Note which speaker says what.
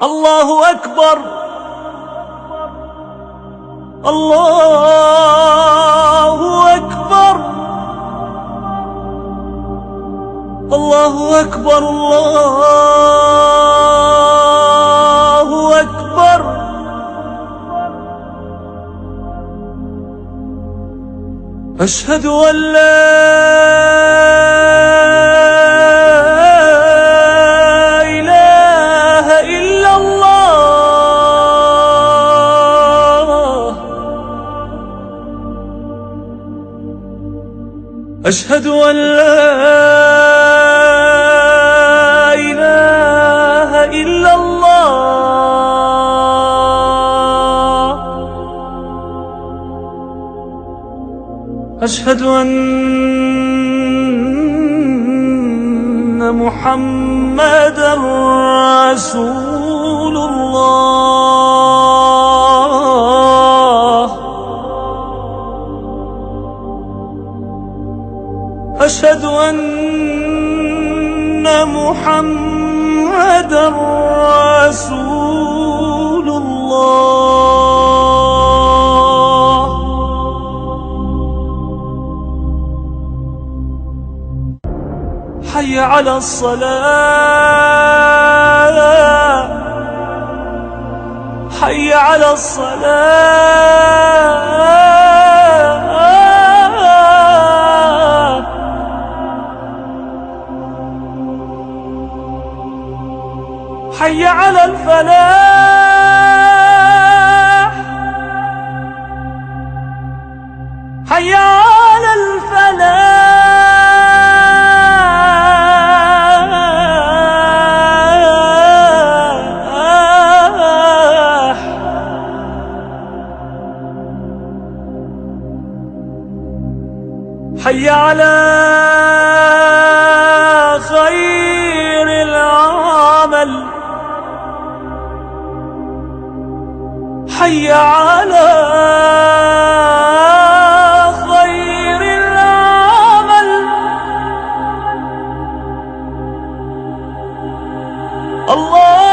Speaker 1: الله أكبر، الله أكبر، الله أكبر، الله أكبر. أشهد أن لا إله إلا الله. أشهد أن لا إله إلا الله. أشهد أن محمدًا رسول الله. أشهد أن محمدًا رسول الله. حي على الصلاة، حي على الصلاة. حي على الفلاح، حي على الفلاح. حي على خير العمل، حي على خير العمل. الله